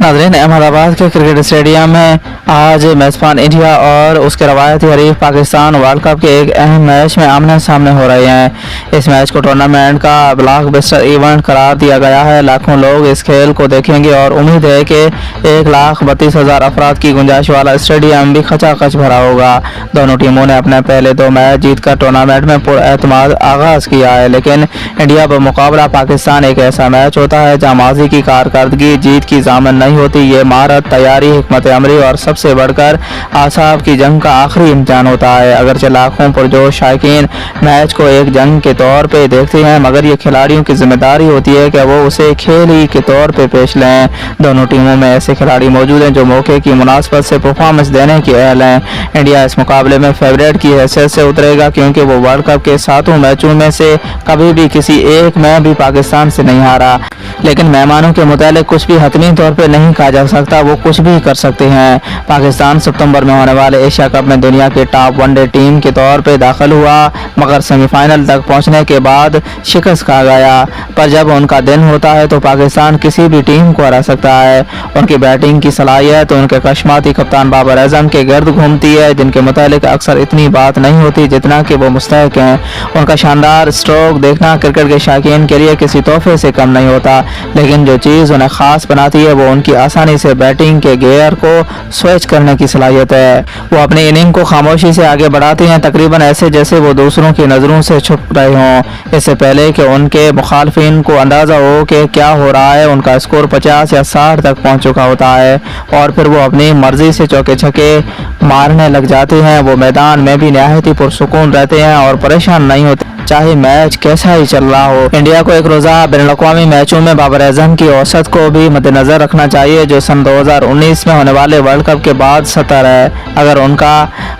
नाज़रीन, अहमदाबाद के cricket stadium में आज मेज़बान इंडिया और उसके रवायती हरीफ पाकिस्तान वर्ल्ड कप के एक अहम मैच में आमने सामने हो रहे हैं। इस मैच को टूर्नामेंट का ब्लॉकबस्टर इवेंट करार दिया गया है। लाखों लोग इस खेल को देखेंगे और उम्मीद है कि 1,32,000 अफराद की गुंजाइश वाला स्टेडियम भी खचाखच भरा होगा। दोनों टीमों ने अपने पहले 2 मैच जीतकर टूर्नामेंट में पुरएतमाद आगाज़ किया है, लेकिन इंडिया पर मुकाबला पाकिस्तान एक ऐसा मैच होता है जहाँ माजी की कारकर्दगी जीत की ज़ामन नहीं होती। ये महारत, तैयारी, हिकमत अमली और सबसे बढ़कर आसाब की जंग का आखिरी इम्तिहान होता है। अगरचे लाखों पुरजोश शायकीन मैच को एक जंग के तौर पे देखते हैं, मगर ये खिलाड़ियों की जिम्मेदारी होती है कि वो उसे खेल ही के तौर पे पेश लें। दोनों टीमों में ऐसे खिलाड़ी मौजूद हैं जो मौके की मुनासबत से परफॉर्मेंस देने के अहल हैं। इंडिया इस मुकाबले में फेवरेट की हैसियत से उतरेगा क्योंकि वो वर्ल्ड कप के 7 मैचों में से कभी भी किसी एक में भी पाकिस्तान से नहीं हारा। लेकिन मेहमानों के मुतालिक कुछ भी हतमी तौर पे नहीं कहा जा सकता, वो कुछ भी कर सकते हैं। पाकिस्तान सितंबर में होने वाले एशिया कप में दुनिया के टॉप वनडे टीम के तौर पे दाखिल हुआ, मगर सेमीफाइनल तक पहुंचने के बाद शिकस्त खा गया। पर जब उनका दिन होता है तो पाकिस्तान किसी भी टीम को हरा सकता है। उनकी बैटिंग की सलाहियत उनके कशमाती कप्तान बाबर आजम के गर्द घूमती है, जिनके मुतालिक अक्सर इतनी बात नहीं होती जितना कि वो मुस्तहक हैं। उनका शानदार स्ट्रोक देखना क्रिकेट के शौकीन के लिए किसी तोहफे से कम नहीं होता, लेकिन जो चीज़ उन्हें ख़ास बनाती है वो उनकी आसानी से बैटिंग के गियर को स्विच करने की सलाहियत है। वो अपनी इनिंग को खामोशी से आगे बढ़ाते हैं, तकरीबन ऐसे जैसे वो दूसरों की नज़रों से छुप रहे हों। इससे पहले कि उनके मुखालफिन को अंदाज़ा हो कि क्या हो रहा है, उनका स्कोर 50 या 60 तक पहुंच चुका होता है और फिर वो अपनी मर्जी से चौके छक्के मारने लग जाते हैं। वो मैदान में भी नहायत ही पुरसुकून रहते हैं और परेशान नहीं होते, चाहे मैच कैसा ही चल रहा हो। इंडिया को एक रोज़ा बैनुल-अक़वामी मैचों में बाबर आजम की औसत को भी मद्देनजर रखना चाहिए, जो सन 2019 में होने वाले वर्ल्ड कप के बाद 70 है। अगर उनका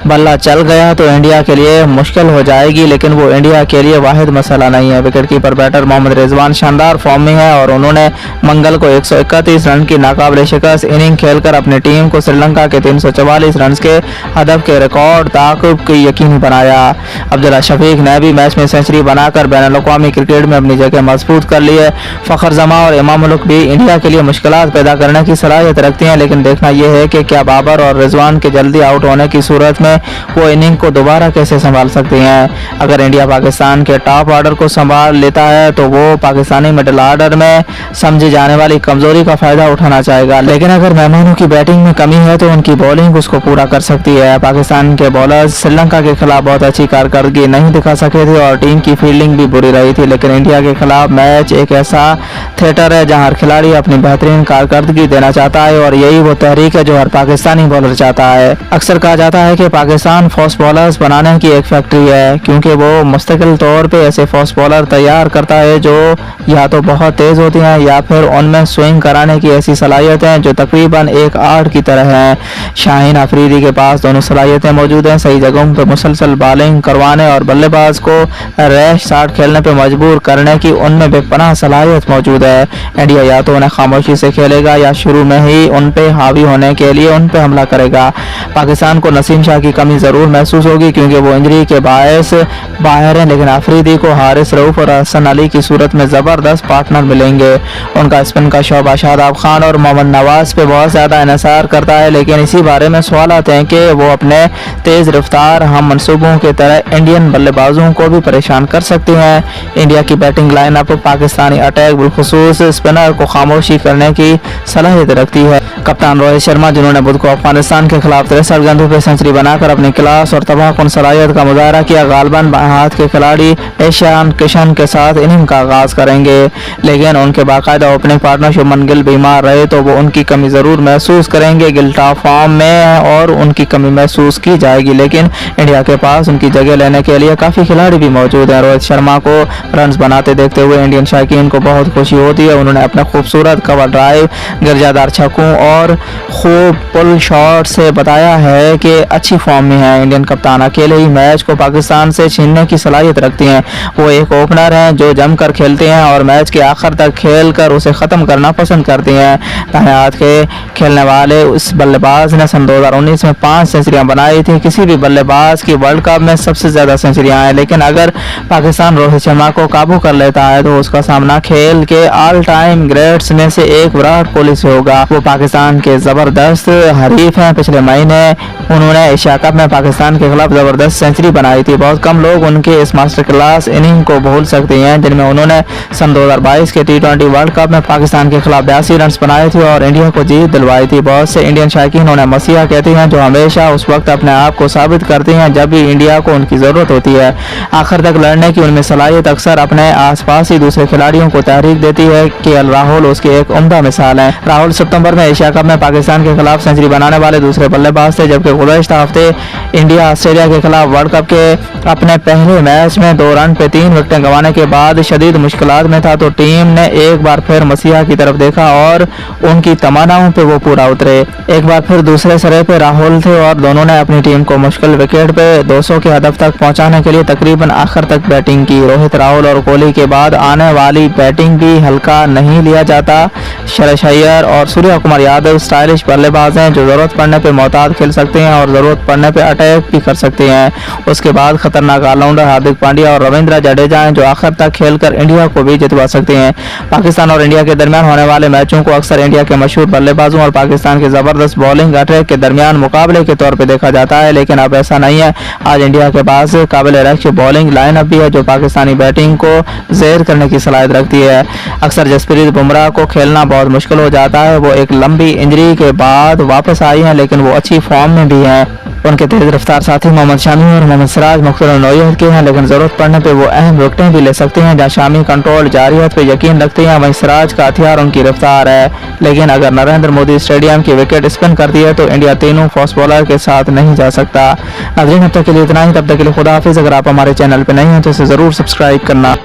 बल्ला चल गया तो इंडिया के लिए मुश्किल हो जाएगी, लेकिन वो इंडिया के लिए वाहिद मसला नहीं है। Wicket keeper batter Mohammad Rizwan शानदार फॉर्म में है और उन्होंने मंगल को 131 रन की नाकाबिले शिकस्त इनिंग खेलकर अपनी टीम को श्रीलंका के 344 रन के हदफ के रिकॉर्ड ताक़ुब की यकीनी बनाया। अब्दुल्ला शफीक ने भी मैच में सेंचुरी बनाकर बैनुल-अक़वामी क्रिकेट में अपनी जगह मजबूत कर ली है। फ़खर जमा और इमाम मुल्क भी इंडिया के लिए मुश्किलात पैदा करने की सलाहियत रखती हैं, लेकिन देखना यह है कि क्या बाबर और रिजवान के जल्दी आउट होने की सूरत में वो इनिंग को दोबारा कैसे संभाल सकते हैं। अगर इंडिया पाकिस्तान के टॉप ऑर्डर को संभाल लेता है तो वो पाकिस्तानी मिडिल ऑर्डर में समझी जाने वाली कमजोरी का फायदा उठाना चाहेगा, लेकिन अगर मेहमानों की बैटिंग में कमी है तो उनकी बॉलिंग उसको पूरा कर सकती है। पाकिस्तान के बॉलर्स श्रीलंका के खिलाफ बहुत अच्छी कारकर्दगी नहीं दिखा सके थे और टीम की फील्डिंग भी बुरी रही थी, लेकिन इंडिया के खिलाफ मैच एक ऐसा थिएटर है जहां हर खिलाड़ी अपनी बेहतरीन कारकर्दगी देना चाहता है और यही वो तहरीक है जो हर पाकिस्तानी बॉलर चाहता है। अक्सर कहा जाता है कि पाकिस्तान फास्ट बॉलर्स बनाने की एक फैक्ट्री है, क्योंकि वो मुस्तकिल तौर पे ऐसे फास्ट बॉलर तैयार करता है जो या तो बहुत तेज होती हैं या फिर उनमें स्विंग कराने की ऐसी सलाहियतें जो तकरीबन एक आर्ट की तरह हैं। शाहीन अफरीदी के पास दोनों सलाहियतें मौजूद हैं, सही जगहों पर मुसलसल बॉलिंग करवाने और बल्लेबाज को रैश शॉट खेलने पे मजबूर करने की उनमें बेपनाह सलाहियत मौजूद है। इंडिया या तो उन्हें खामोशी से खेलेगा या शुरू में ही उन पे हावी होने के लिए उन पे हमला करेगा। पाकिस्तान को नसीम शाह की कमी ज़रूर महसूस होगी क्योंकि वो इंजरी के बायस बाहर हैं, लेकिन अफरीदी को हारिस रऊफ और हसन अली की सूरत में ज़बरदस्त पार्टनर मिलेंगे। उनका स्पिन का शोबा शादाब खान और मोहम्मद नवाज पे बहुत ज़्यादा इन्हिसार करता है, लेकिन इसी बारे में सवाल आते हैं कि वो अपने तेज़ रफ्तार हम मनसूबों की तरह इंडियन बल्लेबाजों को भी परेशान कर सकते हैं। इंडिया की बैटिंग लाइनअप पाकिस्तानी अटैक बिलखुसूस स्पिनर को खामोशी करने की सलाहियत रखती है। कप्तान रोहित शर्मा, जिन्होंने बुध को अफगानिस्तान के खिलाफ 63 गेंदों पर सेंचुरी बनाकर अपनी क्लास और तबाहकुन सलाहियत का मुजाहरा किया, गालिबन बाएं हाथ के खिलाड़ी ईशान किशन के साथ इनिंग का आगाज करेंगे, लेकिन उनके बाकायदा ओपनिंग पार्टनर शुभमन गिल बीमार रहे तो वो उनकी कमी ज़रूर महसूस करेंगे। गिल टॉप फॉर्म में और उनकी कमी महसूस की जाएगी, लेकिन इंडिया के पास उनकी जगह लेने के लिए काफ़ी खिलाड़ी भी मौजूद हैं। रोहित शर्मा को रन्स बनाते देखते हुए इंडियन शायकीन को बहुत खुशी होती है। उन्होंने अपने खूबसूरत कवर ड्राइव, गिरजादार छक्कों और खूब पुल शॉट से बताया है कि अच्छी फॉर्म में है। इंडियन कप्तान अकेले ही मैच को पाकिस्तान से छीनने की सलाहियत रखती हैं। वो एक ओपनर हैं जो जमकर खेलते हैं और मैच के आखिर तक खेल कर उसे ख़त्म करना पसंद करते हैं। दाएं हाथ के खेलने वाले उस बल्लेबाज ने सन 2019 में 5 सेंचुरियां बनाई थी। किसी भी बल्लेबाज की वर्ल्ड कप में सबसे ज़्यादा सेंचुरियां हैं, लेकिन अगर पाकिस्तान रोहित शर्मा को काबू कर लेता है तो उसका सामना खेल के ऑल टाइम ग्रेट्स में से एक विराट कोहली से होगा। वो पाकिस्तान के जबरदस्त हरीफ हैं। पिछले महीने उन्होंने एशिया कप में पाकिस्तान के खिलाफ जबरदस्त सेंचुरी बनाई थी। बहुत कम लोग उनके इस मास्टर क्लास इनिंग को भूल सकते हैं, जिनमें उन्होंने सन 2022 के T20 वर्ल्ड कप में पाकिस्तान के खिलाफ 82 रन बनाए थे और इंडिया को जीत दिलवाई थी। बहुत से इंडियन शायकीन उन्हें मसीहा कहते हैं, जो हमेशा उस वक्त अपने आप को साबित करते हैं जब भी इंडिया को उनकी जरूरत होती है। आखिर तक लड़ने की उनमें सलाहियत अक्सर अपने आसपास ही दूसरे खिलाड़ियों को तहरीक देती है। केएल राहुल उसकी एक उम्दा मिसाल है। राहुल सितंबर में एशिया कप में पाकिस्तान के खिलाफ सेंचुरी बनाने वाले दूसरे बल्लेबाज थे, जबकि गुज़श्ता हफ्ते इंडिया ऑस्ट्रेलिया के खिलाफ वर्ल्ड कप के अपने पहले मैच में 2 रन पे 3 विकेटें गंवाने के बाद शदीद मुश्किलात में था, तो टीम ने एक बार फिर मसीहा की तरफ देखा और उनकी तमन्नाओं पे वो पूरा उतरे। एक बार फिर दूसरे सिरे पे राहुल थे और दोनों ने अपनी टीम को मुश्किल विकेट पे 200 के हदफ तक पहुंचाने के लिए तकरीबन आखिर तक बैटिंग की। रोहित, राहुल और कोहली के बाद आने वाली बैटिंग भी हल्का नहीं लिया जाता। श्रेयस अय्यर और सूर्य कुमार यादव स्टाइलिश बल्लेबाज हैं जो जरूरत पड़ने पे मोहताज खेल सकते हैं और जरूरत पड़ने पे अटैक भी कर सकते हैं। उसके बाद खतरनाक ऑलराउंडर हार्दिक पांड्या और रविंद्र जडेजा हैं जो आखिर तक खेलकर इंडिया को भी जितवा सकते हैं। पाकिस्तान और इंडिया के दरमियान होने वाले मैचों को अक्सर इंडिया के मशहूर बल्लेबाजों और पाकिस्तान के जबरदस्त बॉलिंग अटैक के दरमियान मुकाबले के तौर पर देखा जाता है, लेकिन अब ऐसा नहीं है। आज इंडिया के पास काबिल रख्श बॉलिंग लाइनअप भी है जो पाकिस्तानी बैटिंग को ज़ेर करने की सलाहियत रखती है। अक्सर जसप्रीत बुमराह को खेलना बहुत मुश्किल हो जाता है। वो एक लंबी इंजरी के बाद वापस आई हैं, लेकिन वो अच्छी फॉर्म में भी हैं। उनके तेज रफ्तार साथी मोहम्मद शामी और मोहम्मद सिराज मुख्तलिफ नौइयत के हैं, लेकिन ज़रूरत पड़ने पे वो अहम विकेटें भी ले सकते हैं। जहाँ शामी कंट्रोल जारियत पे यकीन रखते हैं, वहीं सिराज का हथियार उनकी रफ्तार है। लेकिन अगर नरेंद्र मोदी स्टेडियम की विकेट स्पिन करती है तो इंडिया तीनों फास्ट बॉलर के साथ नहीं जा सकता। नाज़रीन, अब तक के लिए इतना ही। तब तक के लिए खुदा हाफिज़। अगर आप हमारे चैनल पर नहीं हैं तो इसे ज़रूर सब्सक्राइब करना।